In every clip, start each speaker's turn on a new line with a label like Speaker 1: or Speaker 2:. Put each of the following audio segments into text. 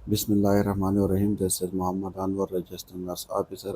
Speaker 1: Bismillah Bismillahirrahmanirrahim. This is Muhammad Anwar, registered nurse officer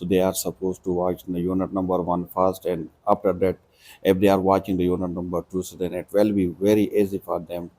Speaker 1: so they are supposed to watch the unit number 1 first, and after that if they are watching the unit number 2, so then it will be very easy for them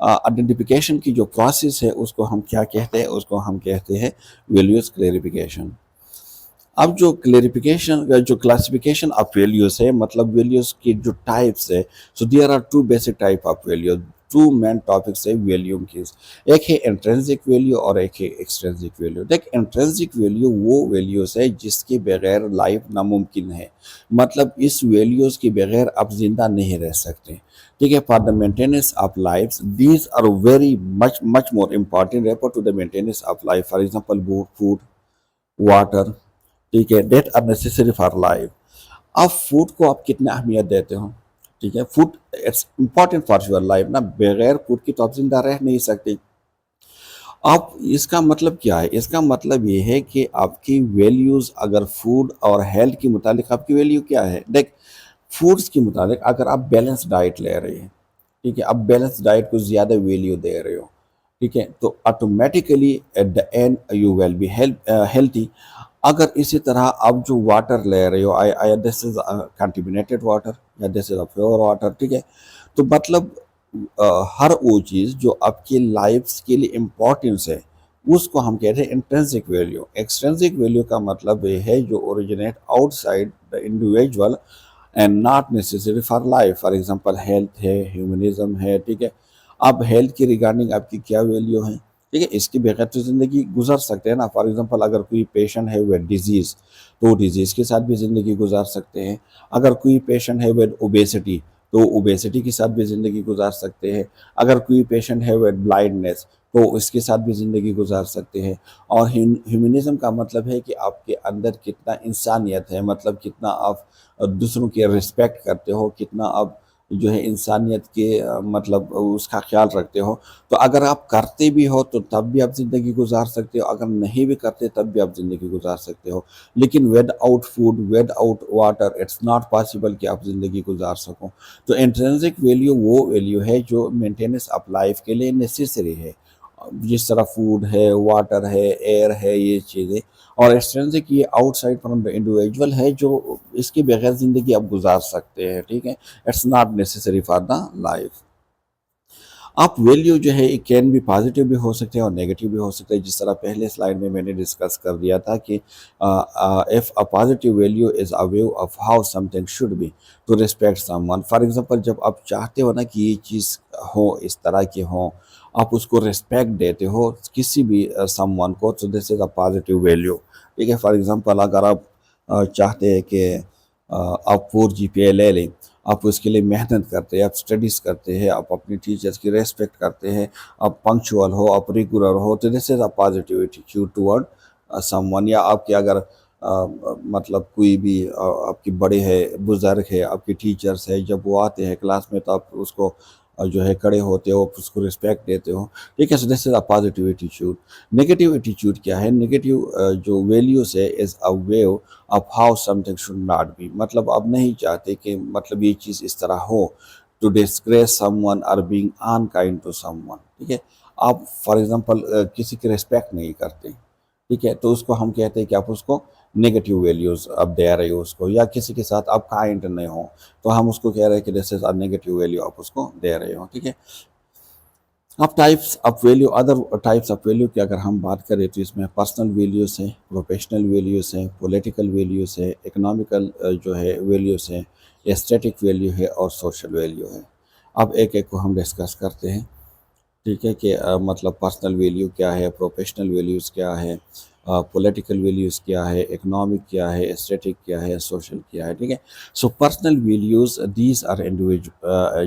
Speaker 1: identification کی جو process ہے اس کو ہم کیا کہتے ہیں؟ اس کو ہم کہتے ہیں ویلیوز کلیریفیکیشن۔ اب جو کلاسیفیکیشن آف ویلیوز ہے، مطلب ویلیوز کی جو ٹائپس ہے، so there are two basic type of value, two main topics ہے ویلیو کی، ایک ہے انٹرنسک ویلیو اور ایک ہے ایکسٹرنسک ویلیو۔ دیکھ، انٹرنسک ویلیو وہ ویلیوز ہے جس کے بغیر لائف ناممکن ہے، مطلب اس ویلیوز کے بغیر آپ زندہ نہیں رہ سکتے، ٹھیک ہے۔ For the maintenance of life these are very much more important refer to the maintenance of life, for example food, water, ٹھیک ہے، that are necessary for life. اب فوڈ کو آپ کتنا اہمیت دیتے ہو، ٹھیک ہے، food it's important for your life نا، بغیر فوڈ کی تو آپ زندہ رہ نہیں سکتے۔ آپ اس کا مطلب کیا ہے؟ اس کا مطلب یہ ہے کہ آپ کی ویلیوز اگر فوڈ اور ہیلتھ کے متعلق آپ کی ویلیو کیا ہے؟ دیکھ، فوڈز کے متعلق اگر آپ بیلنس ڈائٹ لے رہے ہیں، ٹھیک ہے، آپ بیلنس ڈائٹ کو زیادہ ویلیو دے رہے ہو، ٹھیک ہے، تو automatically at the end you will be healthy. اگر اسی طرح آپ جو واٹر لے رہے ہو، دس از کنٹیمنیٹڈ واٹر یا دس از پیور واٹر، ٹھیک ہے، تو مطلب ہر وہ چیز جو آپ کی لائف کے لیے امپورٹنس ہے اس کو ہم کہتے ہیں انٹرنسک ویلیو۔ ایکسٹرنسک ویلیو کا مطلب یہ ہے جو originate out side the individual and not necessary for life, for example health ہے، ہیومنزم ہے، ٹھیک ہے۔ اب ہیلتھ کی ریگارڈنگ آپ کی کیا ویلیو ہے؟ ٹھیک ہے، اس کے بغیر تو زندگی گزر سکتے ہیں نا، فار ایگزامپل اگر کوئی پیشنٹ ہے ود ڈیزیز تو ڈیزیز کے ساتھ بھی زندگی گزار سکتے ہیں، اگر کوئی پیشنٹ ہے ود اوبیسٹی تو اوبیسٹی کے ساتھ بھی زندگی گزار سکتے ہیں، اگر کوئی پیشنٹ ہے ود بلائنڈنس تو اس کے ساتھ بھی زندگی گزار سکتے ہیں۔ اور ہیومنزم کا مطلب ہے کہ آپ کے اندر کتنا انسانیت ہے، مطلب کتنا آپ دوسروں کی رسپیکٹ کرتے ہو، کتنا آپ جو ہے انسانیت کے مطلب اس کا خیال رکھتے ہو۔ تو اگر آپ کرتے بھی ہو تو تب بھی آپ زندگی گزار سکتے ہو، اگر نہیں بھی کرتے تب بھی آپ زندگی گزار سکتے ہو، لیکن without food, without water it's not possible کہ آپ زندگی گزار سکو۔ تو انٹرنسک ویلیو وہ ویلیو ہے جو مینٹیننس آف لائف کے لیے نیسیسری ہے، جس طرح فوڈ ہے، واٹر ہے، ایئر ہے، یہ چیزیں۔ اور ایکسٹرنسک یہ out side from the individual ہے جو اس کے بغیر زندگی آپ گزار سکتے ہیں، ٹھیک ہے، it's not necessary for the life. آپ ویلیو جو ہے ایک کین بھی پازیٹیو بھی ہو سکتے ہیں اور نیگیٹیو بھی ہو سکتے ہیں، جس طرح پہلے سلائیڈ میں نے ڈسکس کر دیا تھا کہ if a positive value is a view of how something should be to respect someone، for example جب آپ چاہتے ہو نا کہ یہ چیز ہو، اس طرح کی ہو، آپ اس کو ریسپیکٹ دیتے ہو کسی بھی someone کو، تو this is a positive value, ٹھیک ہے۔ فار ایگزامپل اگر آپ چاہتے ہیں کہ آپ 4 GPA لے لیں، آپ اس کے لیے محنت کرتے ہیں، آپ اسٹڈیز کرتے ہیں، آپ اپنی ٹیچرز کی ریسپیکٹ کرتے ہیں، آپ پنکچوئل ہو، آپ ریگولر ہو، تو this is a positive attitude toward someone. یا آپ کے اگر مطلب کوئی بھی آپ کی بڑے ہے، بزرگ ہے، آپ کے ٹیچرز ہے، جب وہ آتے ہیں کلاس میں تو آپ اس کو جو ہے کھڑے ہوتے ہو، اس کو رسپیکٹ دیتے ہو، ٹھیک ہے، so this is a positive attitude. Negative attitude کیا ہے؟ نیگیٹیو جو ویلیوز ہے is a view of how something should not be, مطلب آپ نہیں چاہتے کہ مطلب یہ چیز اس طرح ہو، ٹو ڈسگریس سم ون اور being unkind to someone, ٹھیک ہے۔ آپ فار ایگزامپل کسی کی ریسپیکٹ نہیں کرتے، ٹھیک ہے، تو اس کو ہم کہتے ہیں کہ آپ اس کو نیگیٹیو ویلیوز آپ دے رہے ہو اس کو، یا کسی کے ساتھ آپ کائنڈ نہیں ہو تو ہم اس کو کہہ رہے ہیں کہ دس از اے نیگیٹیو ویلیو، آپ اس کو دے رہے ہو، ٹھیک ہے۔ اب types of value, other types of value کی اگر ہم بات کریں تو اس میں پرسنل ویلیوز ہیں، پروفیشنل ویلیوز ہیں، پولیٹیکل ویلیوز ہے، اکنامیکل جو ہے ویلیوز ہیں، اسٹیٹک ویلیو ہے اور سوشل ویلیو ہے۔ اب ایک ایک کو ہم ڈسکس کرتے ہیں، ٹھیک ہے، کہ مطلب پرسنل ویلیو کیا ہے، پروفیشنل ویلیوز کیا ہے، پولیٹیکل ویلیوز کیا ہے، اکنامک کیا ہے، اسٹیٹک کیا ہے، سوشل کیا ہے، ٹھیک ہے۔ So personal values these are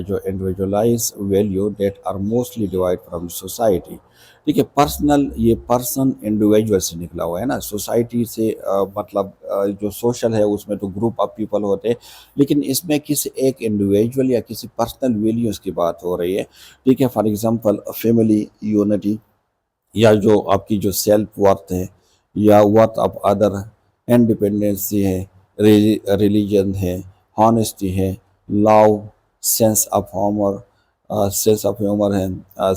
Speaker 1: جو individualized value that are mostly ڈیوائڈ فرام سوسائٹی، ٹھیک ہے۔ پرسنل، یہ پرسن انڈیویجول سے نکلا ہوا ہے نا، سوسائٹی سے مطلب جو سوشل ہے اس میں تو گروپ آف پیپل ہوتے ہیں، لیکن اس میں کسی ایک انڈیویجول یا کسی پرسنل ویلیوز کی بات ہو رہی ہے، ٹھیک ہے۔ فار ایگزامپل فیملی یونٹی، یا جو آپ کی جو سیلف ورتھ ہے، یا ورتھ آف ادر، انڈیپینڈنسی ہے، ریلیجن ہے، ہانیسٹی ہے، لو، سینس آف ہیومر ہے،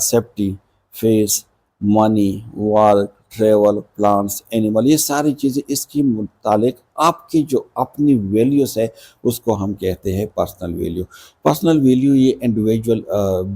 Speaker 1: سیفٹی، فیس، منی، ورک، ٹریول، پلانٹس، اینیمل، یہ ساری چیزیں اس کی متعلق آپ کی جو اپنی ویلیوز ہے اس کو ہم کہتے ہیں پرسنل ویلیو۔ پرسنل ویلیو یہ انڈیویجول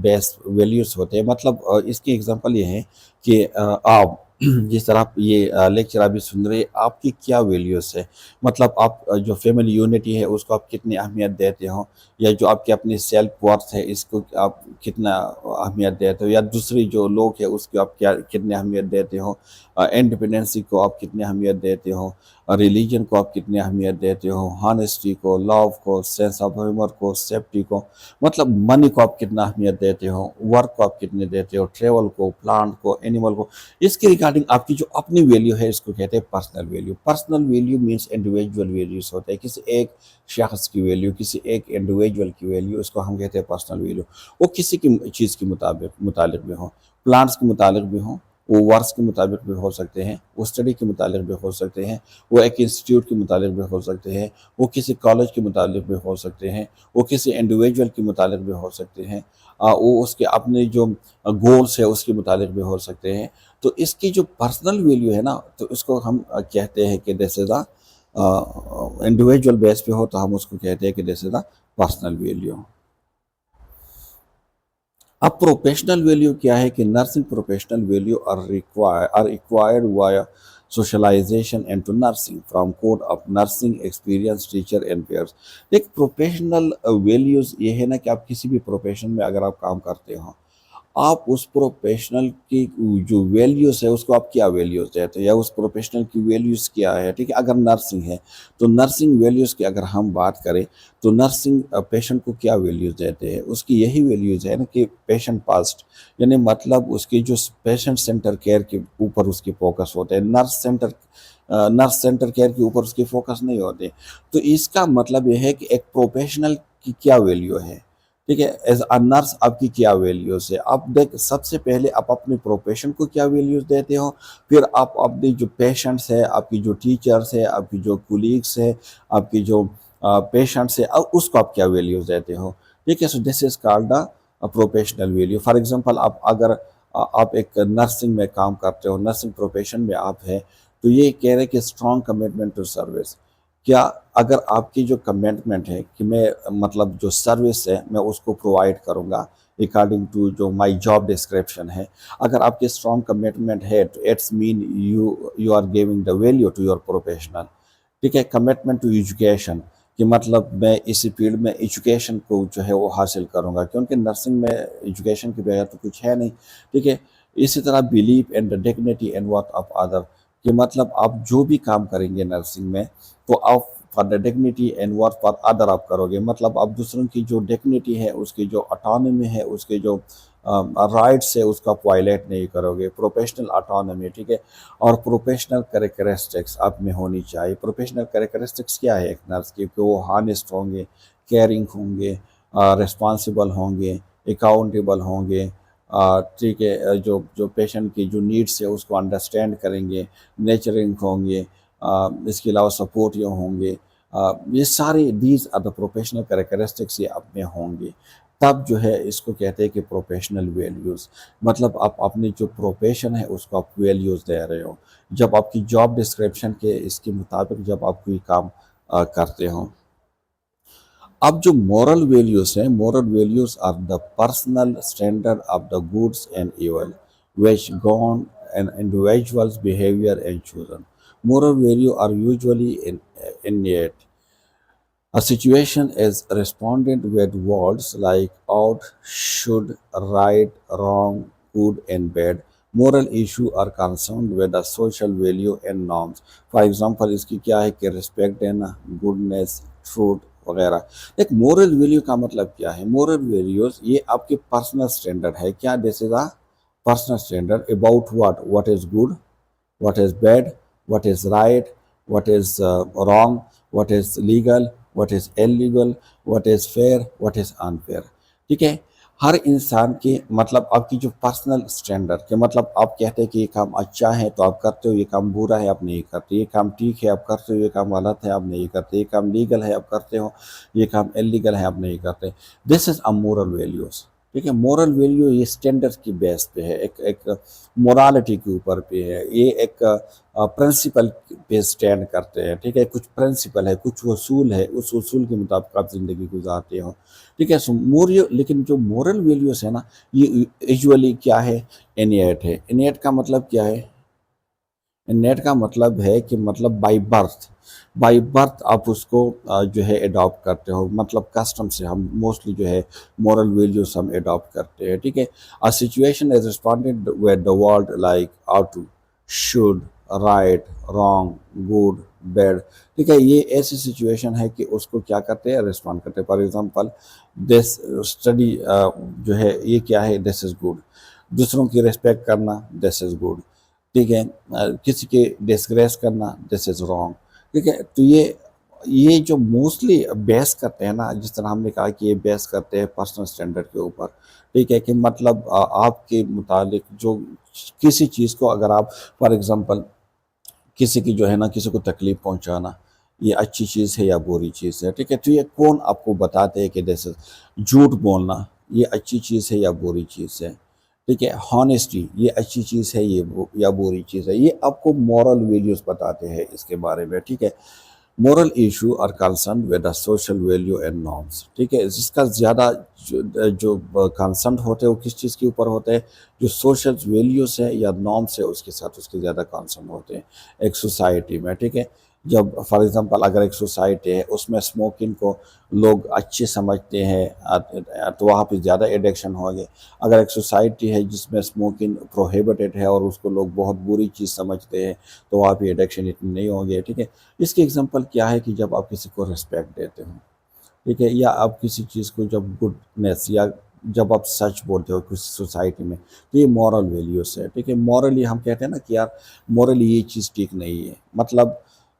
Speaker 1: بیس ویلیوز ہوتے ہیں، مطلب اس کی اگزامپل یہ ہے کہ آپ جس طرح آپ یہ لیکچر ابھی سن رہے ہیں، آپ کی کیا ویلیوز ہے، مطلب آپ جو فیملی یونٹی ہے اس کو آپ کتنی اہمیت دیتے ہو، یا جو آپ کی اپنی سیلف ورتھ ہے اس کو آپ کتنا اہمیت دیتے ہو، یا دوسری جو لوگ ہے اس کو آپ کیا کتنی اہمیت دیتے ہو، انڈیپینڈنسی کو آپ کتنی اہمیت دیتے ہو، ریلیجن کو آپ کتنی اہمیت دیتے ہو، ہانیسٹی کو، لو کو، سینس آف ہیومر کو، سیفٹی کو، مطلب منی کو آپ کتنا اہمیت دیتے ہو، ورک کو آپ کتنے دیتے ہو، ٹریول کو، پلانٹ کو، اینیمل کو، اس کے ریگارڈنگ آپ کی جو اپنی ویلیو ہے اس کو کہتے ہیں personal value. Personal value means individual values ہوتے ہیں، کسی ایک شخص کی ویلیو، کسی ایک انڈیویجول کی ویلیو، اس کو ہم کہتے ہیں پرسنل ویلیو۔ وہ کسی کی چیز کے متعلق بھی ہوں، پلانٹس کے متعلق بھی ہوں، وہ ورکس کے مطابق بھی ہو سکتے ہیں، وہ اسٹڈی کے متعلق بھی ہو سکتے ہیں، وہ ایک انسٹیٹیوٹ کے متعلق بھی ہو سکتے ہیں، وہ کسی کالج کے متعلق بھی ہو سکتے ہیں، وہ کسی انڈیویجول کے متعلق بھی ہو سکتے ہیں، وہ اس کے اپنے جو گولس ہے اس کے متعلق بھی ہو سکتے ہیں۔ تو اس کی جو پرسنل ویلیو ہے نا، تو اس کو ہم کہتے ہیں کہ دس از انڈیویجول بیس پہ ہو تو ہم اس کو کہتے ہیں کہ دس از پرسنل ویلیو۔ اب پروفیشنل ویلیو کیا ہے کہ nursing professional value are acquired via socialization into nursing from code of nursing experience teacher and peers۔ ایک پروفیشنل ویلیوز یہ ہے نا کہ آپ کسی بھی پروفیشن میں اگر آپ کام کرتے ہو، آپ اس پروفیشنل کی جو ویلیوز ہے اس کو آپ کیا ویلیوز دیتے ہیں، یا اس پروفیشنل کی ویلیوز کیا ہے، ٹھیک ہے۔ اگر نرسنگ ہے تو نرسنگ ویلیوز کی اگر ہم بات کریں تو نرسنگ پیشنٹ کو کیا ویلیوز دیتے ہیں، اس کی یہی ویلیوز ہے نا کہ پیشنٹ پاسٹ، یعنی مطلب اس کی جو پیشنٹ سینٹر کیئر کے اوپر اس کی فوکس ہوتے ہیں، نرس سینٹر کیئر کے اوپر اس کی فوکس نہیں ہوتے۔ تو اس کا مطلب یہ ہے کہ ایک پروفیشنل کی کیا ویلیو ہے، ٹھیک ہے، ایز اے نرس آپ کی کیا ویلیوز ہے۔ آپ دیکھ سب سے پہلے آپ اپنے پروفیشن کو کیا ویلیوز دیتے ہو، پھر آپ اپنی جو پیشنٹس ہے، آپ کی جو ٹیچرس ہے، آپ کی جو کولیگس ہے، آپ کی جو پیشنٹس ہے، اس کو آپ کیا ویلیوز دیتے ہو، ٹھیک ہے۔ So this is called professional value. For example اگر آپ ایک نرسنگ میں کام کرتے ہو، نرسنگ پروفیشن میں آپ ہیں، تو یہ کہہ رہے کہ اسٹرانگ کمٹمنٹ ٹو سروس۔ کیا اگر آپ کی جو کمٹمنٹ ہے کہ میں مطلب جو سروس ہے میں اس کو پرووائڈ کروں گا اکارڈنگ ٹو جو مائی جاب ڈسکرپشن ہے، اگر آپ کی اسٹرانگ کمٹمنٹ ہے تو it's mean you are giving the value to your professional, ٹھیک ہے۔ کمٹمنٹ ٹو ایجوکیشن، کہ مطلب میں اسی فیلڈ میں ایجوکیشن کو جو ہے وہ حاصل کروں گا، کیونکہ نرسنگ میں ایجوکیشن کے بغیر تو کچھ ہے نہیں، ٹھیک ہے۔ اسی طرح belief and dignity and worth of other, کہ مطلب آپ جو بھی کام کریں گے نرسنگ میں تو آپ for the dignity and worth for other آپ کرو گے، مطلب آپ دوسروں کی جو ڈگنیٹی ہے، اس کی جو اٹانومی ہے، اس کے جو رائٹس ہے، اس کا وائلیٹ نہیں کرو گے، پروفیشنل اٹانومی، ٹھیک ہے۔ اور پروفیشنل کریکٹرسٹکس آپ میں ہونی چاہیے۔ پروفیشنل کریکٹرسٹکس کیا ہے ایک نرس کی، کہ وہ ہانیسٹ ہوں گے، کیئرنگ ہوں گے، ریسپانسیبل ہوں گے، اکاؤنٹیبل ہوں گے، ٹھیک ہے، جو پیشنٹ کی جو نیڈس ہے اس کو انڈرسٹینڈ کریں گے، نیچرنگ ہوں گے، اس کے علاوہ سپورٹیو ہوں گے، یہ سارے these are the professional characteristics یہ آپ میں ہوں گے، تب جو ہے اس کو کہتے ہیں کہ پروفیشنل ویلیوز، مطلب آپ اپنے جو پروفیشن ہے اس کو آپ ویلیوز دے رہے ہو، جب آپ کی جاب ڈسکرپشن کے اس کے مطابق جب آپ کوئی کام کرتے ہوں۔ اب جو مورل ویلیوز ہیں، moral values are the personal standard of the goods and evil which govern an individual's behavior and chosen۔ Moral value are usually innate. A situation is responded with words like ought, should, right, wrong, good and bad۔ Moral issue are concerned with the social value and norms۔ For example اس کی کیا ہے کہ respect دینا، goodness, truth وغیرہ۔ ایک moral value کا مطلب کیا ہے؟ مورل ویلیوز یہ آپ کے پرسنل اسٹینڈرڈ ہے، کیا دس از personal standard about what is good, what is bad, what is right, what is wrong, what is legal, what is illegal, what is fair, what is unfair، ٹھیک ہے۔ ہر انسان کے مطلب آپ کی جو پرسنل اسٹینڈرڈ کہ مطلب آپ کہتے ہیں کہ یہ کام اچھا ہے تو آپ کرتے ہو، یہ کام برا ہے آپ نہیں کرتے، یہ کام ٹھیک ہے آپ کرتے ہو، یہ کام غلط ہے آپ نہیں کرتے، یہ کام لیگل ہے آپ کرتے ہو، یہ کام انلیگل ہے آپ نہیں کرتے۔ دس از اے مورل ویلیوز، ٹھیک ہے، مورل ویلیو یہ اسٹینڈرڈ کی بیس پہ ہے، ایک مورالٹی کے اوپر پہ ہے، یہ ایک پرنسپل پہ اسٹینڈ کرتے ہیں، ٹھیک ہے، کچھ پرنسپل ہے، کچھ اصول ہے، اس اصول کے مطابق آپ زندگی گزارتے ہو، ٹھیک ہے۔ لیکن جو مورل ویلیوز ہے نا، یہ ایجولی کیا ہے، انیٹ ہے۔ انیٹ کا مطلب کیا ہے؟ نیٹ کا مطلب ہے کہ مطلب بائی برتھ آپ اس کو جو ہے اڈاپٹ کرتے ہو، مطلب کسٹم سے ہم موسٹلی جو ہے مورل ویلیوز ہم اڈاپٹ کرتے ہیں، ٹھیک ہے۔ A situation is responded with the world like ought to, should, right, wrong, good, bad، ٹھیک ہے، یہ ایسی سچویشن ہے کہ اس کو کیا کرتے ہیں، ریسپونڈ کرتے ہیں۔ فار ایگزامپل دس اسٹڈی جو ہے یہ کیا ہے، دس از گڈ، دوسروں کی ریسپیکٹ کرنا، دس از گڈ، ٹھیک ہے، کسی کے ڈسگریس کرنا، دس از رانگ، ٹھیک ہے۔ تو یہ جو موسٹلی بیس کرتے ہیں نا، جس طرح ہم نے کہا کہ یہ بیس کرتے ہیں پرسنل اسٹینڈرڈ کے اوپر، ٹھیک ہے، کہ مطلب آپ کے متعلق جو کسی چیز کو اگر آپ فار ایگزامپل کسی کی جو ہے نا کسی کو تکلیف پہنچانا، یہ اچھی چیز ہے یا بری چیز ہے، ٹھیک ہے، تو یہ کون آپ کو بتاتے ہیں کہ جیسے جھوٹ بولنا یہ اچھی چیز ہے یا بری چیز ہے، ٹھیک ہے، ہانیسٹی یہ اچھی چیز ہے یا بری چیز ہے، یہ آپ کو مورل ویلیوز بتاتے ہیں اس کے بارے میں، ٹھیک ہے۔ Moral issue are concern with the social value and norms, ٹھیک ہے، جس کا زیادہ جو کنسرن ہوتے ہیں وہ کس چیز کے اوپر ہوتے ہیں، جو سوشل ویلیوز ہے یا نارمس ہے اس کے ساتھ اس کے زیادہ کنسرن ہوتے ہیں ایک سوسائٹی میں، ٹھیک ہے۔ جب فار ایگزامپل اگر ایک سوسائٹی ہے اس میں اسموکنگ کو لوگ اچھے سمجھتے ہیں تو وہاں پہ زیادہ ایڈکشن ہوگے۔ اگر ایک سوسائٹی ہے جس میں اسموکنگ پروہیبٹڈ ہے اور اس کو لوگ بہت بری چیز سمجھتے ہیں تو وہاں پہ ایڈکشن اتنی نہیں ہوگی، ٹھیک ہے۔ اس کی ایگزامپل کیا ہے کہ جب آپ کسی کو ریسپیکٹ دیتے ہو، ٹھیک ہے، یا آپ کسی چیز کو جب گڈنیس یا جب آپ سچ بولتے ہو کسی سوسائٹی میں، تو یہ مورل ویلیوز ہے، ٹھیک ہے۔ مورلی ہم کہتے ہیں نا کہ یار مورلی یہ چیز ٹھیک نہیں ہے، مطلب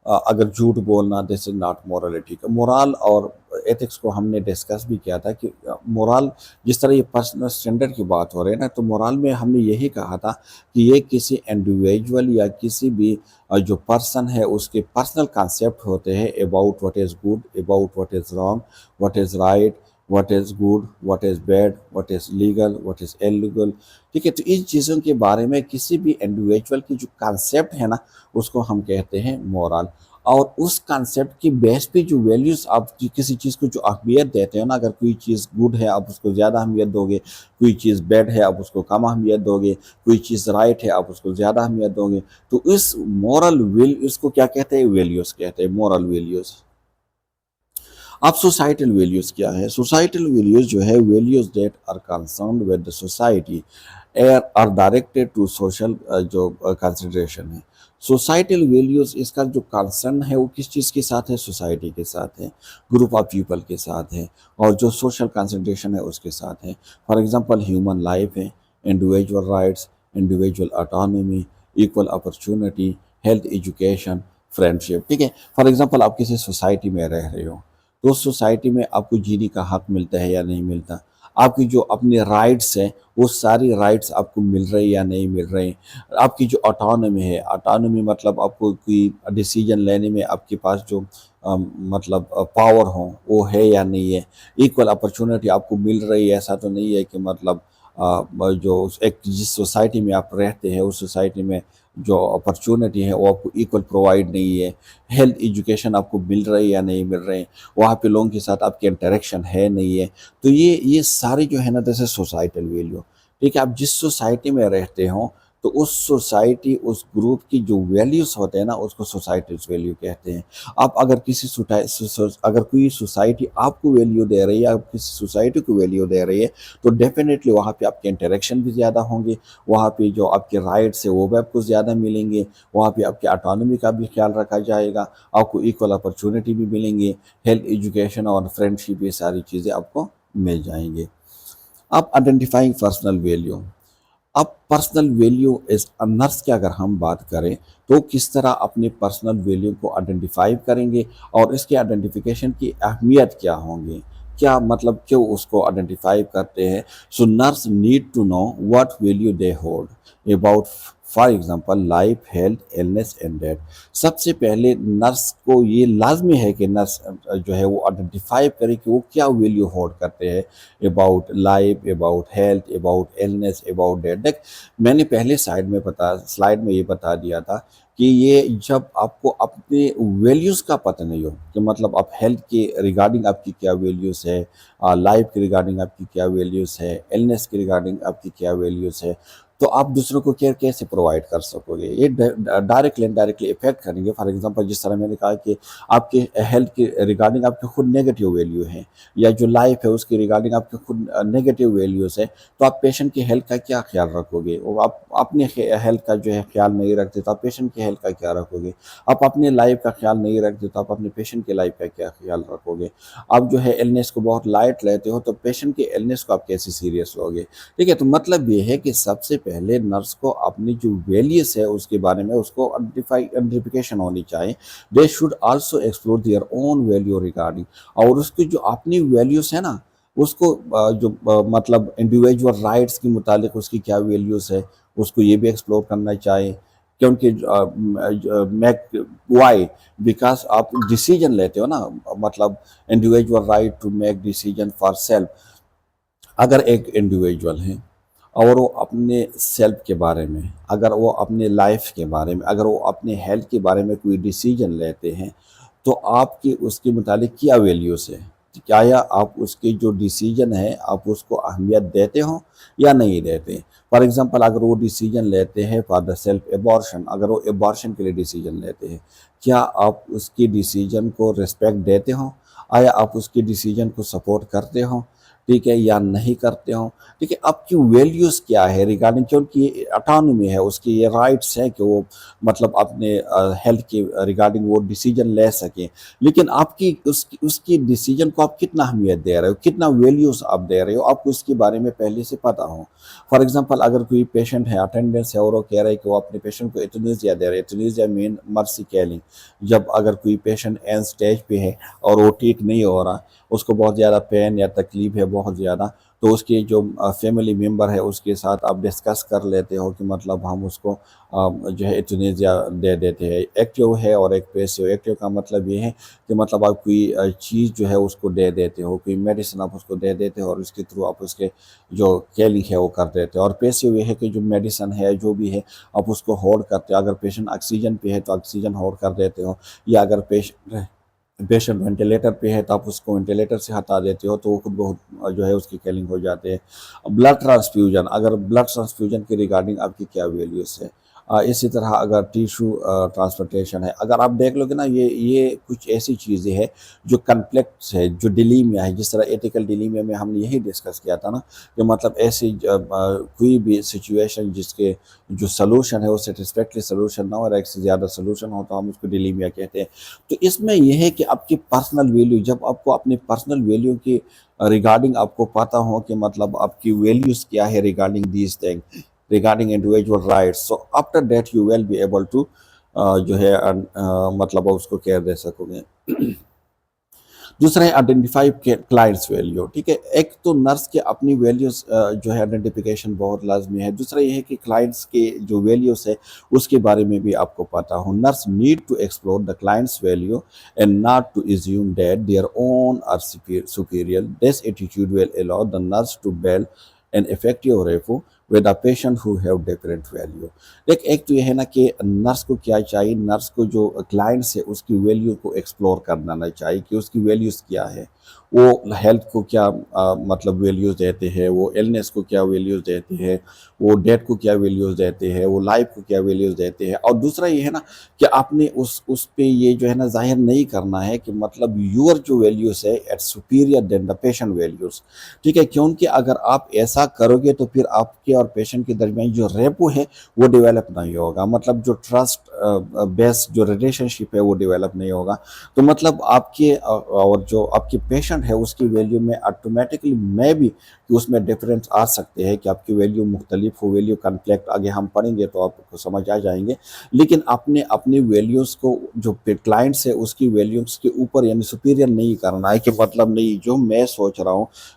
Speaker 1: اگر جھوٹ بولنا دس از ناٹ مورل، ٹھیک ہے۔ مورال اور ایتھکس کو ہم نے ڈسکس بھی کیا تھا کہ مورال جس طرح یہ پرسنل اسٹینڈرڈ کی بات ہو رہی ہے نا، تو مورال میں ہم نے یہی کہا تھا کہ یہ کسی انڈیویجول یا کسی بھی جو پرسن ہے اس کے پرسنل کانسیپٹ ہوتے ہیں about what is good, about what is wrong, what is right, what is good, what is bad, what is legal, what is illegal, ٹھیک ہے۔ تو ان چیزوں کے بارے میں کسی بھی انڈیویجول کی جو کانسیپٹ ہے نا اس کو ہم کہتے ہیں مورال، اور اس کانسیپٹ کی بیس پہ جو ویلیوز آپ کسی چیز کو جو اہمیت دیتے ہو نا، اگر کوئی چیز گڈ ہے آپ اس کو زیادہ اہمیت دو گے، کوئی چیز بیڈ ہے آپ اس کو کم اہمیت دو گے، کوئی چیز رائٹ ہے آپ اس کو زیادہ اہمیت دو گے، تو اس مورل ویلیوز کو کیا کہتے ہیں، ویلیوز کہتے ہیں، مورل ویلیوز۔ اب سوسائٹل ویلیوز کیا ہے؟ سوسائٹل ویلیوز جو ہے values that are concerned with the society are directed to social جو کنسیڈریشن ہے۔ سوسائٹل ویلیوز اس کا جو کنسرن ہے وہ کس چیز کے ساتھ ہے؟ سوسائٹی کے ساتھ ہے، گروپ آف پیپل کے ساتھ ہے، اور جو سوشل کنسیڈریشن ہے اس کے ساتھ ہے۔ فار ایگزامپل ہیومن لائف ہے، individual rights, individual autonomy, equal opportunity, health, education, friendship, ٹھیک ہے۔ فار ایگزامپل آپ کسی سوسائٹی میں رہ رہے ہو تو اس سوسائٹی میں آپ کو جینے کا حق ملتا ہے یا نہیں ملتا، آپ کی جو اپنے رائٹس ہیں وہ ساری رائٹس آپ کو مل رہے یا نہیں مل رہے، آپ کی جو اٹانومی ہے، اٹانومی مطلب آپ کو کوئی ڈیسیجن لینے میں آپ کے پاس جو مطلب پاور ہو وہ ہے یا نہیں ہے، ایکول اپرچونٹی آپ کو مل رہی ہے، ایسا تو نہیں ہے کہ مطلب جو ایک جس سوسائٹی میں آپ رہتے ہیں اس سوسائٹی میں جو اپرچونٹی ہے وہ آپ کو ایکول پرووائڈ نہیں ہے، ہیلتھ ایجوکیشن آپ کو مل رہی ہے یا نہیں مل رہے، وہاں پہ لوگوں کے ساتھ آپ کی انٹریکشن ہے نہیں ہے، تو یہ ساری جو ہے نا جیسے سوسائٹل ویلیو، ٹھیک ہے۔ آپ جس سوسائٹی میں رہتے ہوں تو اس سوسائٹی اس گروپ کی جو ویلیوز ہوتے ہیں نا اس کو سوسائٹل ویلیو کہتے ہیں۔ آپ اگر اگر کوئی سوسائٹی آپ کو ویلیو دے رہی ہے، آپ کسی سوسائٹی کو ویلیو دے رہی ہے تو ڈیفینیٹلی وہاں پہ آپ کے انٹریکشن بھی زیادہ ہوں گے، وہاں پہ جو آپ کے رائٹس ہیں وہ بھی آپ کو زیادہ ملیں گے، وہاں پہ آپ کے اٹانومی کا بھی خیال رکھا جائے گا، آپ کو ایکول اپرچونٹی بھی ملیں گے، ہیلتھ، ایجوکیشن اور فرینڈشپ، یہ ساری چیزیں آپ کو مل جائیں گے۔ اب آئیڈینٹیفائنگ پرسنل ویلیو، اب پرسنل ویلیو ایز نرس کی اگر ہم بات کریں تو کس طرح اپنے پرسنل ویلیو کو آئیڈینٹیفائی کریں گے اور اس کے آئیڈینٹیفیکیشن کی اہمیت کیا ہوں گی، کیا مطلب کیوں اس کو آئیڈینٹیفائی کرتے ہیں۔ So nurse need to know what value they hold about for example life, health, illness and death. سب سے پہلے نرس کو یہ لازمی ہے کہ نرس جو ہے وہ آئیڈینٹیفائی کرے کہ وہ کیا ویلیو ہولڈ کرتے ہیں about life, about health, about illness, about death. دیکھ میں نے پہلے سلائڈ میں یہ بتا دیا تھا کہ یہ جب آپ کو اپنے ویلیوز کا پتہ نہیں ہو کہ مطلب آپ ہیلتھ کے ریگارڈنگ آپ کی کیا ویلیوز ہے، لائف کے ریگارڈنگ آپ کی کیا ویلیوز ہے، ایلنس کے ریگارڈنگ آپ کی کیا ویلیوز ہے، تو آپ دوسروں کو کیئر کیسے پرووائڈ کر سکو گے. یہ ڈائریکٹلی انڈائریکٹلی افیکٹ کریں گے. فار ایگزامپل جس طرح میں نے کہا کہ آپ کے ہیلتھ کے ریگارڈنگ آپ کے خود نیگیٹو ویلیو ہیں، یا جو لائف ہے اس کے ریگارڈنگ آپ کے خود نیگیٹو ویلیوز ہے، تو آپ پیشنٹ کی ہیلتھ کا کیا خیال رکھو گے. وہ آپ اپنے ہیلتھ کا جو ہے خیال نہیں رکھتے تو آپ پیشنٹ کی ہیلتھ کا کیا رکھو گے. آپ اپنے لائف کا خیال نہیں رکھتے تو آپ اپنے پیشنٹ کی لائف کا کیا خیال رکھو گے. آپ جو ہے ایلنس کو بہت لائٹ لیتے ہو تو پیشنٹ کے ایلنس کو آپ کیسے سیریس لوگے. ٹھیک ہے، تو مطلب یہ ہے کہ سب سے پہلے نرس کو اپنی جو ویلیوز ہے اس کے بارے میں اس کو آئیڈینٹیفیکیشن ہونی چاہیے. They should also explore their own value regarding. اور اس کی جو اپنی ویلیوز ہے نا، اس کو جو مطلب انڈیویجول رائٹس کے متعلق اس کی کیا ویلیوز ہے اس کو یہ بھی ایکسپلور کرنا چاہیے. کیونکہ میک وائی بیکاز آپ ڈیسیجن لیتے ہو نا، مطلب individual right to make decision for self. اگر ایک انڈیویجول ہے اور وہ اپنے سیلف کے بارے میں، اگر وہ اپنے لائف کے بارے میں، اگر وہ اپنے ہیلتھ کے بارے میں کوئی ڈیسیجن لیتے ہیں، تو آپ کی اس کے متعلق کیا ویلیوز ہے. کیا آپ اس کے جو ڈیسیجن ہے آپ اس کو اہمیت دیتے ہوں یا نہیں دیتے. فار ایگزامپل اگر وہ ڈیسیجن لیتے ہیں فار دا سیلف ایبارشن، اگر وہ ایبارشن کے لیے ڈیسیجن لیتے ہیں، کیا آپ اس کے ڈیسیجن کو ریسپیکٹ دیتے ہوں؟ آیا آپ اس کے ڈیسیجن کو سپورٹ کرتے ہوں؟ ٹھیک ہے، یا نہیں کرتے ہوں. ٹھیک ہے، آپ کی ویلیوز کیا ہے ریگارڈنگ، کیونکہ یہ اٹانومی ہے، اس کی یہ رائٹس ہیں کہ وہ مطلب اپنے ہیلتھ کے ریگارڈنگ وہ ڈیسیجن لے سکیں. لیکن آپ کی اس کی ڈیسیجن کو آپ کتنا اہمیت دے رہے ہو، کتنا ویلیوز آپ دے رہے ہو، آپ کو اس کے بارے میں پہلے سے پتہ ہو. فار ایگزامپل اگر کوئی پیشنٹ ہے، اٹینڈنس ہے، اور وہ کہہ رہے کہ وہ اپنے پیشنٹ کو ایتھنیزیا دے رہے ہیں. ایتھنیزیا مین مرسی کیلنگ. جب اگر کوئی پیشنٹ اینڈ سٹیج پہ ہے اور وہ ٹھیک نہیں ہو رہا، اس کو بہت زیادہ پین یا تکلیف ہے بہت زیادہ، تو اس کے جو فیملی ممبر ہے اس کے ساتھ آپ ڈسکس کر لیتے ہو کہ مطلب ہم اس کو جو ہے ایتھنیزیا دے دیتے ہیں. ایکٹیو ہے اور ایک پیسیو. ایکٹیو کا مطلب یہ ہے کہ مطلب آپ کوئی چیز جو ہے اس کو دے دیتے ہو، کوئی میڈیسن آپ اس کو دے دیتے ہو اور اس کے تھرو آپ اس کے جو کیلنگ ہے وہ کر دیتے ہو. اور پیسیو یہ ہے کہ جو میڈیسن ہے جو بھی ہے آپ اس کو ہولڈ کرتے ہو. اگر پیشنٹ آکسیجن پہ ہے تو آکسیجن ہولڈ کر دیتے ہو، یا اگر پیشنٹ وینٹیلیٹر پہ ہے تو آپ اس کو وینٹیلیٹر سے ہٹا دیتے ہو تو وہ خود بہت جو ہے اس کی کیلنگ ہو جاتے ہیں. بلڈ ٹرانسفیوژن، اگر بلڈ ٹرانسفیوژن کے ریگارڈنگ آپ کی کیا ویلیوز ہے. اسی طرح اگر ٹیشو ٹرانسپلانٹیشن ہے، اگر آپ دیکھ لو گے نا، یہ کچھ ایسی چیزیں ہیں جو کنفلکٹس ہے، جو ڈیلیمیا ہے. جس طرح ایتھیکل ڈیلیمیا میں ہم نے یہی ڈسکس کیا تھا نا کہ مطلب ایسی کوئی بھی سچویشن جس کے جو سلوشن ہے وہ سیٹسفیکٹری سلوشن نہ ہو اور ایک سے زیادہ سلوشن ہو تو ہم اس کو ڈیلیمیا کہتے ہیں. تو اس میں یہ ہے کہ آپ کی پرسنل ویلیو، جب آپ کو اپنے پرسنل ویلیو کی ریگارڈنگ آپ کو پتہ ہو کہ مطلب آپ کی ویلیوز کیا ہے regarding these thing, regarding individual rights, so after that you will be able to جو ہے مطلب اس کو کیئر دے سکو گے. دوسرا ہے آئیڈینٹیفائی کلائنٹس ویلیو. ٹھیک ہے، ایک تو نرس کے اپنی ویلیوز جو ہے آئیڈینٹیفیکیشن بہت لازمی ہے. دوسرا یہ ہے کہ کلائنٹس کے جو ویلیوز ہے اس کے بارے میں بھی آپ کو پتہ ہو. Nurse need to explore the client's value and not to assume that their own are superior. This attitude will allow the nurse to build an effective rapport with a patient who have different value. ایک تو یہ ہے نا کہ nurse کو کیا چاہیے، nurse کو جو کلائنٹس ہے اس کی ویلیو کو ایکسپلور کرنا چاہیے کہ اس کی ویلیوز کیا ہے. وہ ہیلتھ کو کیا مطلب ویلیوز دیتے ہیں، وہ ایلنس کو کیا ویلیوز دیتے ہیں، وہ ڈیتھ کو کیا ویلیوز دیتے ہیں، وہ لائف کو کیا ویلیوز دیتے ہیں. اور دوسرا یہ ہے نا کہ آپ نے اس پہ یہ جو ہے نا ظاہر نہیں کرنا ہے کہ مطلب یور جو ویلیوز ہے at superior than the patient values. ٹھیک ہے، کیونکہ اگر آپ ایسا کرو گے تو پھر آپ کے اور پیشنٹ کے درمیان جو ریپو ہے وہ ڈیولپ نہیں ہوگا. مطلب جو ٹرسٹ بیس جو ریلیشن شپ ہے وہ ڈیولپ نہیں ہوگا. تو مطلب آپ کے اور جو آپ کے پیشنٹ ہے اس کی ویلیو میں آٹومیٹکلی میں بھی کہ اس میں ڈفرینس آ سکتے ہیں کہ آپ کی ویلیو مختلف ہو. ویلیو کنفلکٹ آگے ہم پڑھیں گے تو آپ کو سمجھ آ جائیں گے. لیکن اپنی ویلیوز کو جو کلائنٹس ہے اس کی ویلیوز کے اوپر یعنی سپیریئر نہیں کرنا ہے کہ مطلب نہیں جو میں سوچ رہا ہوں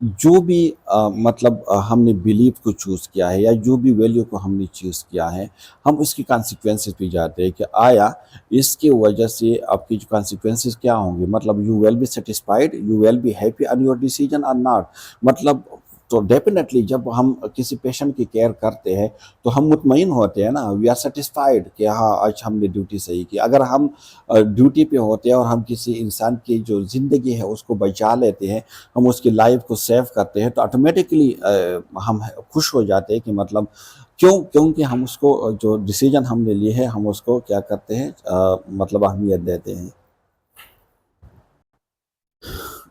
Speaker 1: جو بھی مطلب ہم نے بیلیف کو چوز کیا ہے یا جو بھی ویلیو کو ہم نے چوز کیا ہے، ہم اس کی کانسیکوینسز پہ جاتے ہیں کہ آیا اس کی وجہ سے آپ کی جو کانسیکوینسز کیا ہوں گے، مطلب you will be satisfied, you will be happy on your decision اور ناٹ، مطلب تو ڈیفینیٹلی جب ہم کسی پیشنٹ کی کیئر کرتے ہیں تو ہم مطمئن ہوتے ہیں نا، وی آر سیٹسفائیڈ کہ ہاں آج ہم نے ڈیوٹی صحیح کی۔ اگر ہم ڈیوٹی پہ ہوتے ہیں اور ہم کسی انسان کی جو زندگی ہے اس کو بچا لیتے ہیں، ہم اس کی لائف کو سیو کرتے ہیں، تو آٹومیٹکلی ہم خوش ہو جاتے ہیں کہ مطلب کیونکہ ہم اس کو جو ڈیسیجن ہم نے لیے ہے ہم اس کو کیا کرتے ہیں، مطلب اہمیت دیتے ہیں۔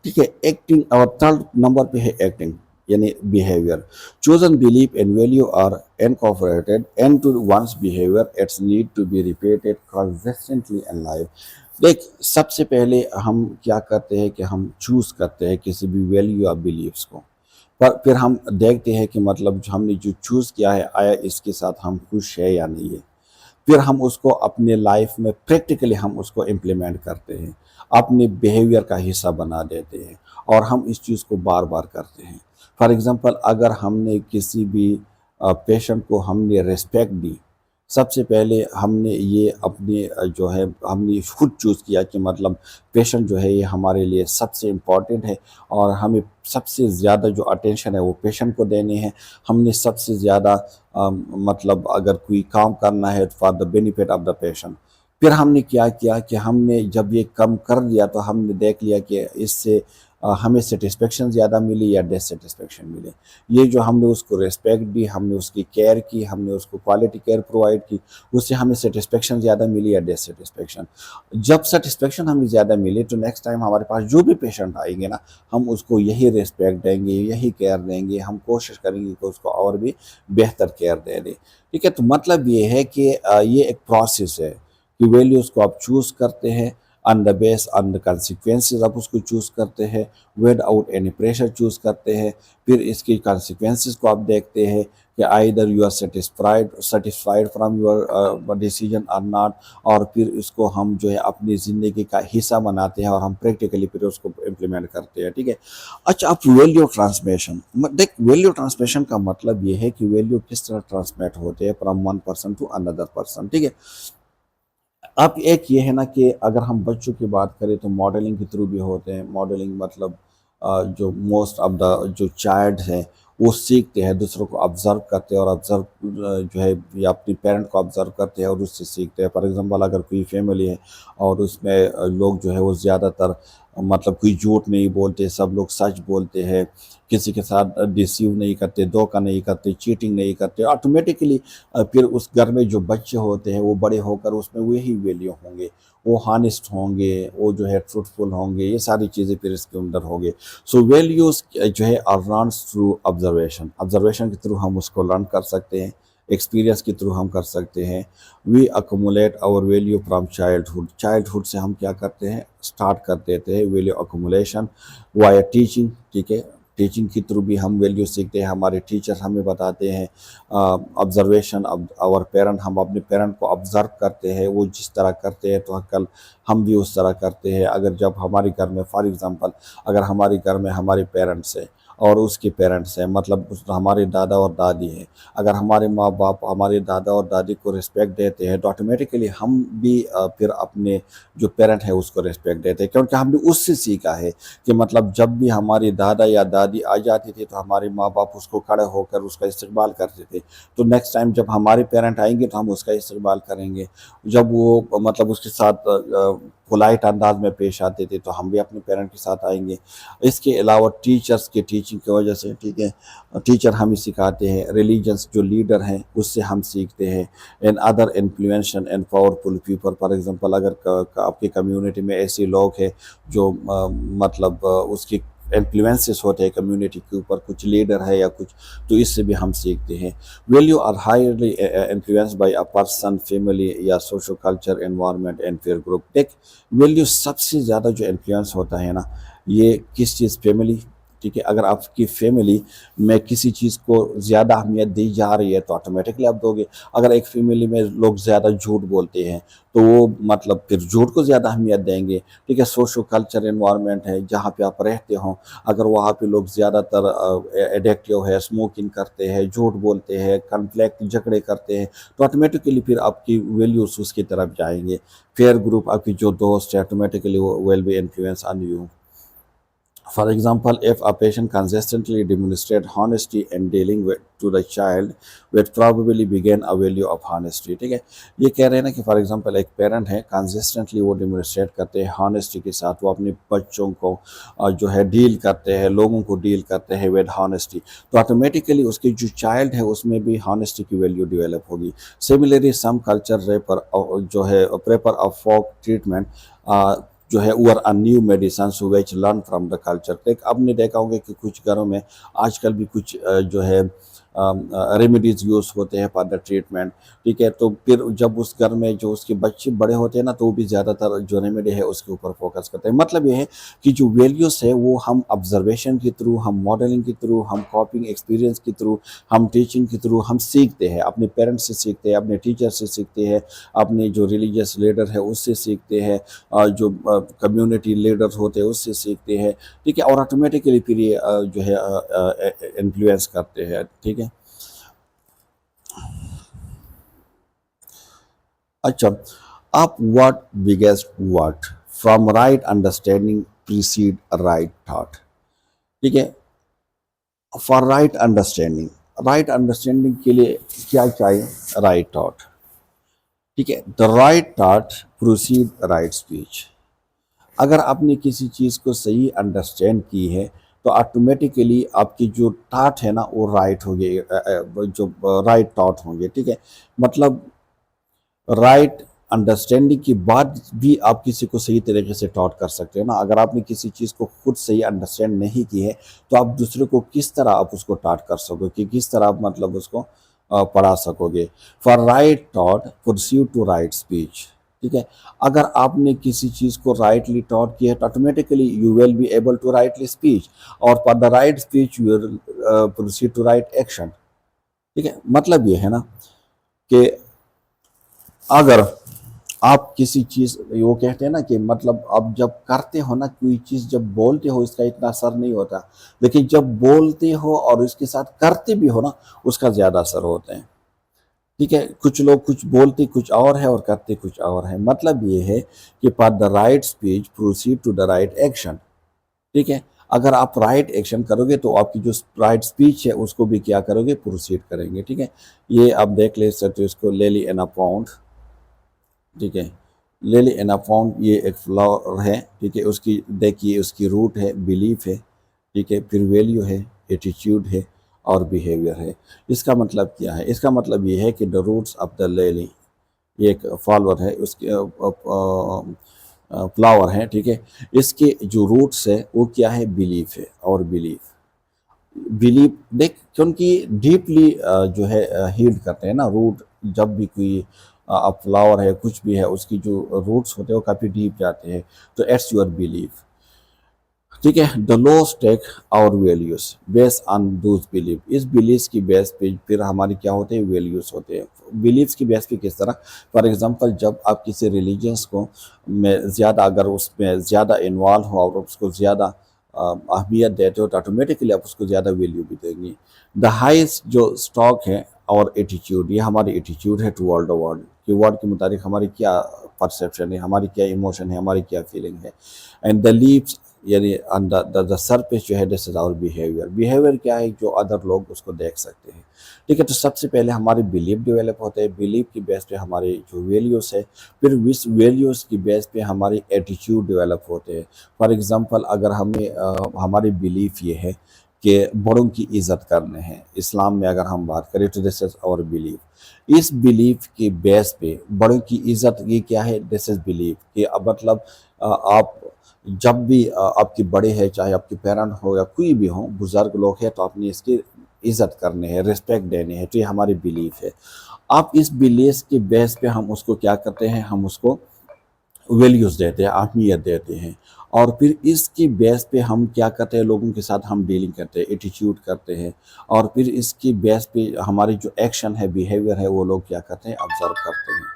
Speaker 1: ٹھیک ہے، ایکٹنگ اور تھرڈ نمبر پہ ہے ایکٹنگ یعنی behaviour. Chosen belief and value are incorporated into one's behaviour, it's need to be repeated consistently in life. دیکھ، سب سے پہلے ہم کیا کرتے ہیں کہ ہم چوز کرتے ہیں کسی بھی ویلیو یا بلیفس کو، پھر ہم دیکھتے ہیں کہ مطلب ہم نے جو چوز کیا ہے آیا اس کے ساتھ ہم خوش ہے یا نہیں ہے، پھر ہم اس کو اپنے لائف میں پریکٹیکلی ہم اس کو امپلیمنٹ کرتے ہیں، اپنے بیہیویئر کا حصہ بنا دیتے ہیں، اور ہم اس چیز کو بار بار کرتے ہیں۔ فار ایگزامپل، اگر ہم نے کسی بھی پیشنٹ کو ہم نے ریسپیکٹ دی، سب سے پہلے ہم نے یہ اپنے جو ہے ہم نے خود چوز کیا کہ مطلب پیشنٹ جو ہے یہ ہمارے لیے سب سے امپورٹنٹ ہے، اور ہمیں سب سے زیادہ جو اٹینشن ہے وہ پیشنٹ کو دینے ہیں۔ ہم نے سب سے زیادہ مطلب اگر کوئی کام کرنا ہے for the benefit of the patient, پھر ہم نے کیا کیا کہ ہم نے جب یہ کم کر دیا تو ہم نے دیکھ لیا کہ اس سے ہمیں سیٹسفیکشن زیادہ ملی یا ڈس سیٹسفیکشن ملے۔ یہ جو ہم نے اس کو ریسپیکٹ دی، ہم نے اس کی کیئر کی، ہم نے اس کو کوالٹی کیئر پرووائڈ کی، اس سے ہمیں سیٹسفیکشن زیادہ ملی یا ڈس سیٹسفیکشن۔ جب سیٹسفیکشن ہمیں زیادہ ملی تو نیکسٹ ٹائم ہمارے پاس جو بھی پیشنٹ آئیں گے نا، ہم اس کو یہی ریسپیکٹ دیں گے، یہی کیئر دیں گے، ہم کوشش کریں گے کہ اس کو اور بھی بہتر کیئر دے دیں۔ ٹھیک ہے، تو مطلب یہ ہے کہ یہ ایک پروسیس ہے کہ ویلیوز کو آپ چوز کرتے ہیں، آن دا بیس آن دا کانسیکوینسز آپ اس کو چوز کرتے ہیں، with out any pressure choose کرتے ہیں، پھر اس کی کانسیکوینسز کو آپ دیکھتے ہیں کہ either you are satisfied from your decision اور ناٹ، اور پھر اس کو ہم جو ہے اپنی زندگی کا حصہ بناتے ہیں اور ہم پریکٹیکلی پھر اس کو امپلیمنٹ کرتے ہیں۔ ٹھیک ہے، اچھا اب ویلیو ٹرانسمیشن، دیکھ ویلیو ٹرانسمیشن کا مطلب یہ ہے کہ ویلیو کس طرح ٹرانسمیٹ ہوتے ہیں from one person to another person. ٹھیک ہے، اب ایک یہ ہے نا کہ اگر ہم بچوں کی بات کریں تو ماڈلنگ کے تھرو بھی ہوتے ہیں۔ ماڈلنگ مطلب جو موسٹ آف دا جو چائلڈ ہیں وہ سیکھتے ہیں، دوسروں کو آبزرو کرتے ہیں، اور آبزرو جو ہے یا اپنی پیرنٹ کو آبزرو کرتے ہیں اور اس سے سیکھتے ہیں۔ فار ایگزامپل، اگر کوئی فیملی ہے اور اس میں لوگ جو ہے وہ زیادہ تر مطلب کوئی جھوٹ نہیں بولتے، سب لوگ سچ بولتے ہیں، کسی کے ساتھ ڈیسیو نہیں کرتے، دھوکہ نہیں کرتے، چیٹنگ نہیں کرتے، آٹومیٹکلی پھر اس گھر میں جو بچے ہوتے ہیں وہ بڑے ہو کر اس میں وہی ویلیو ہوں گے، وہ ہانسٹ ہوں گے، وہ جو ہے ٹروتھفل ہوں گے، یہ ساری چیزیں پھر اس کے اندر ہوں گے۔ سو ویلیوز جو ہے آر لرنس تھرو آبزرویشن کے تھرو ہم اس کو لرن کر سکتے ہیں، ایکسپیرینس کے تھرو ہم کر سکتے ہیں۔ وی accumulate our value from childhood سے ہم کیا کرتے ہیں، اسٹارٹ کر دیتے ہیں ویلیو اکومولیشن وایا ٹیچنگ۔ ٹھیک ہے، ٹیچنگ کے تھرو بھی ہم ویلیو سیکھتے ہیں، ہمارے ٹیچر ہمیں بتاتے ہیں۔ آبزرویشن آور پیرنٹ، ہم اپنے پیرنٹ کو آبزرو کرتے ہیں، وہ جس طرح کرتے ہیں تو کل ہم بھی اس طرح کرتے ہیں۔ اگر جب ہمارے گھر میں فار ایگزامپل اگر ہمارے گھر میں ہمارے پیرنٹس ہیں اور اس کے پیرنٹس ہیں، مطلب ہمارے دادا اور دادی ہیں، اگر ہمارے ماں باپ ہمارے دادا اور دادی کو رسپیکٹ دیتے ہیں تو آٹومیٹکلی ہم بھی پھر اپنے جو پیرنٹ ہے اس کو رسپیکٹ دیتے ہیں، کیونکہ ہم نے اس سے سیکھا ہے کہ مطلب جب بھی ہماری دادا یا دادی آ جاتی تھی تو ہمارے ماں باپ اس کو کھڑے ہو کر اس کا استقبال کرتے تھے، تو نیکسٹ ٹائم جب ہمارے پیرنٹ آئیں گے تو ہم اس کا استقبال کریں گے۔ جب وہ مطلب اس کے ساتھ پولائٹ انداز میں پیش آتے تھے تو ہم بھی اپنے پیرنٹ کے ساتھ آئیں گے۔ اس کے علاوہ ٹیچرز کے ٹیچنگ کی وجہ سے، ٹھیک ہے، ٹیچر ہمیں سکھاتے ہیں، ریلیجنس جو لیڈر ہیں اس سے ہم سیکھتے ہیں، in other influential and powerful people. For example, اگر آپ کی کمیونٹی میں ایسے لوگ ہیں جو مطلب اس کی انفلوئنسز ہوتے ہیں کمیونٹی کے اوپر، کچھ لیڈر ہے یا کچھ، تو اس سے بھی ہم سیکھتے ہیں۔ Value are highly influence by a person, family یا social culture, environment and peer group. ایک ویلیو سب سے زیادہ جو انفلوئنس ہوتا ہے نا، یہ کس چیز، فیملی، ٹھیک ہے، اگر آپ کی فیملی میں کسی چیز کو زیادہ اہمیت دی جا رہی ہے تو آٹومیٹکلی آپ دو گے. اگر ایک فیملی میں لوگ زیادہ جھوٹ بولتے ہیں تو وہ مطلب پھر جھوٹ کو زیادہ اہمیت دیں گے. ٹھیک ہے، سوشو کلچر انوائرمنٹ ہے جہاں پہ آپ رہتے ہوں، اگر وہاں پہ لوگ زیادہ تر ایڈکٹیو ہے، اسموکنگ کرتے ہیں، جھوٹ بولتے ہیں، کنفلکٹ جھگڑے کرتے ہیں، تو آٹومیٹکلی پھر آپ کی ویلیوز اس کی طرف جائیں گے. پیئر گروپ، آپ کی جو دوست ہے، automatically will be influence on you. For example, if a patient consistently demonstrates honesty in dealing to the child, which probably begin a value of honesty. ٹھیک ہے، یہ کہہ رہے ہیں نا کہ فار ایگزامپل ایک پیرنٹ ہے، کنسسٹنٹلی وہ ڈیمونسٹریٹ کرتے ہیں ہانیسٹی کے ساتھ، وہ اپنے بچوں کو جو ہے ڈیل کرتے ہیں، لوگوں کو ڈیل کرتے ہیں ود ہانیسٹی، تو آٹومیٹیکلی اس کی جو چائلڈ ہے اس میں بھی ہانیسٹی کی ویلیو ڈیولپ ہوگی. سملرلی سم کلچر ریپر جو ہے پریپر آف فوک ٹریٹمنٹ جو ہے over a new medicines which learn from the culture. اب نے دیکھا ہوگا کہ کچھ گھروں میں آج کل بھی کچھ جو ہے ریمیڈیز یوز ہوتے ہیں فار دا ٹریٹمنٹ. ٹھیک ہے، تو پھر جب اس گھر میں جو اس کے بچے بڑے ہوتے ہیں نا تو وہ بھی زیادہ تر جو ریمیڈی ہے اس کے اوپر فوکس کرتے ہیں. مطلب یہ ہے کہ جو ویلیوز ہے وہ ہم آبزرویشن کے تھرو، ہم ماڈلنگ کے تھرو، ہم کاپنگ ایکسپیرینس کے تھرو، ہم ٹیچنگ کے تھرو ہم سیکھتے ہیں. اپنے پیرنٹس سے سیکھتے ہیں، اپنے ٹیچر سے سیکھتے ہیں، اپنے جو ریلیجیس لیڈر ہے اس سے سیکھتے ہیں، جو کمیونٹی لیڈر ہوتے ہیں اس سے سیکھتے ہیں. ٹھیک ہے، اور آٹومیٹکلی پھر یہ جو ہے انفلوئنس کرتے ہیں. ٹھیک ہے، اچھا، آپ what biggest what from right understanding precede right thought. ٹھیک ہے، فار رائٹ انڈرسٹینڈنگ کے لیے کیا چاہیے؟ Right thought. ٹھیک ہے، the right thought proceed right speech. اگر آپ نے کسی چیز کو صحیح انڈرسٹینڈ کی ہے تو آٹومیٹیکلی آپ کی جو تھاٹ ہے نا وہ رائٹ ہوگی، جو رائٹ تھاٹ ہوں گے. ٹھیک ہے، مطلب رائٹ انڈرسٹینڈنگ کے بعد بھی آپ کسی کو صحیح طریقے سے ٹاٹ کر سکتے ہو نا. اگر آپ نے کسی چیز کو خود صحیح انڈرسٹینڈ نہیں کی ہے تو آپ دوسرے کو کس طرح آپ اس کو ٹاٹ کر سکو گے، کس طرح آپ مطلب اس کو پڑھا سکو گے. For right thought perceive to right speech. ٹھیک ہے، اگر آپ نے کسی چیز کو رائٹلی ٹاٹ کیا ہے تو automatically you will be able to rightly speech, اور for the right speech you will proceed to right action. ٹھیک ہے، مطلب یہ ہے نا کہ اگر آپ کسی چیز، وہ کہتے ہیں نا کہ مطلب آپ جب کرتے ہو نا کوئی چیز، جب بولتے ہو اس کا اتنا اثر نہیں ہوتا، لیکن جب بولتے ہو اور اس کے ساتھ کرتے بھی ہو نا اس کا زیادہ اثر ہوتا ہے. ٹھیک ہے، کچھ لوگ کچھ بولتے کچھ اور ہے اور کرتے کچھ اور ہے. مطلب یہ ہے کہ for the right speech proceed to the right action. ٹھیک ہے، اگر آپ رائٹ ایکشن کرو گے تو آپ کی جو رائٹ اسپیچ ہے اس کو بھی کیا کرو گے؟ پروسیڈ کریں گے. ٹھیک ہے، یہ آپ دیکھ لے سکتے ہو اس کو، لیلی اینا پاؤنڈ. ٹھیک ہے، لیلی اینا پاؤنڈ یہ ایک فلاور ہے. ٹھیک ہے، اس کی دیکھیے اس کی روٹ ہے بلیف ہے. ٹھیک ہے، پھر ویلیو ہے، ایٹیچیوڈ ہے، اور بیہیویئر ہے. اس کا مطلب کیا ہے؟ اس کا مطلب یہ ہے کہ the roots of the Laila, یہ ایک فلاور ہے، اس کے فلاور ہے. ٹھیک ہے، اس کے جو روٹس ہے وہ کیا ہے؟ بلیف ہے. اور بلیف دیکھ کیونکہ ڈیپلی جو ہے ہیلڈ کرتے ہیں نا روٹ. جب بھی کوئی فلاور ہے کچھ بھی ہے اس کی جو روٹس ہوتے ہیں وہ کافی ڈیپ جاتے ہیں، تو ایٹس یور بلیف. ٹھیک ہے، the laws take our values base on those belief. اس بلیفس کی بیس پہ پھر ہماری کیا ہوتے ہیں؟ ویلیوز ہوتے ہیں. بلیفس کی بیس پہ کس طرح؟ فار ایگزامپل جب آپ کسی ریلیجنس کو میں زیادہ اگر اس میں زیادہ انوالو ہو اور اس کو زیادہ اہمیت دیتے ہو تو آٹومیٹکلی آپ اس کو زیادہ ویلیو بھی دیں گی. دا ہائیسٹ جو اسٹاک ہے اور ایٹیچیوڈ، یہ ہماری ایٹیچیوڈ ہے ٹوورڈ دا ورلڈ، کہ ورلڈ کے مطابق ہماری کیا پرسیپشن ہے، ہماری کیا ایموشن ہے، ہماری کیا فیلنگ ہے. اینڈ دا لیوس یعنی دا سرفیس جو ہے دس از آور بیہیویئر کیا ہے؟ جو ادر لوگ اس کو دیکھ سکتے ہیں. ٹھیک ہے، تو سب سے پہلے ہمارے بلیف ڈیولپ ہوتے ہیں. بلیف کی بیس پہ ہمارے جو ویلیوز ہے، پھر اس ویلیوز کی بیس پہ ہماری ایٹیچیوڈ ڈیولپ ہوتے ہیں. فار ایگزامپل اگر ہماری بلیف یہ ہے کہ بڑوں کی عزت کرنے ہیں، اسلام میں اگر ہم بات کریں تو this is our belief. Us belief کے بیس پہ بڑوں کی عزت یہ کیا ہے؟ دس از بلیف. کہ مطلب آپ جب بھی آپ کے بڑے ہیں، چاہے آپ کے پیرنٹ ہو یا کوئی بھی ہو، بزرگ لوگ ہیں، تو آپ نے اس کی عزت کرنے ہے، رسپیکٹ دینے ہے. تو یہ ہماری بلیف ہے. آپ اس بلیف کے بیس پہ ہم اس کو کیا کرتے ہیں؟ ہم اس کو ویلیوز دیتے ہیں، اہمیت دیتے ہیں، اور پھر اس کی بیس پہ ہم کیا کرتے ہیں، لوگوں کے ساتھ ہم ڈیلنگ کرتے ہیں، ایٹیٹیوڈ کرتے ہیں، اور پھر اس کی بیس پہ ہماری جو ایکشن ہے، بیہیویئر ہے، وہ لوگ کیا کرتے ہیں، آبزرو کرتے ہیں.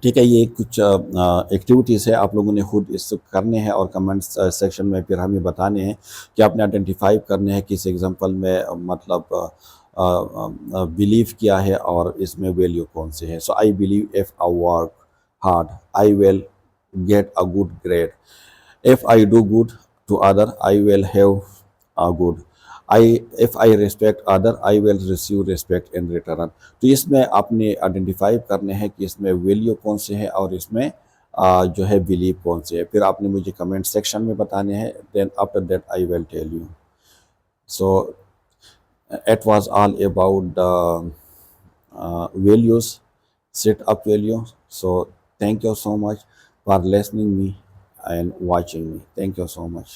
Speaker 1: ٹھیک ہے، یہ کچھ ایکٹیویٹیز ہے، آپ لوگوں نے خود اس کرنے ہیں اور کمنٹ سیکشن میں پھر ہمیں بتانے ہیں کہ آپ نے آئیڈینٹیفائی کرنے ہیں کہ اس ایگزامپل میں مطلب بلیف کیا ہے اور اس میں ویلیو کون سے ہے. So I believe if I work hard I will get a good grade. If I do good to other, I will have a good. If I respect other, I will receive respect in return. تو اس میں آپ نے identify کرنے ہیں کہ اس میں value کون سے ہے اور اس میں جو ہے بلیو کون سے ہے. پھر آپ نے مجھے کمنٹ سیکشن میں بتانے ہیں. Then after that I will tell you. So it was all about the values, set up value. So thank you so much for listening me and watching me. Thank you so much.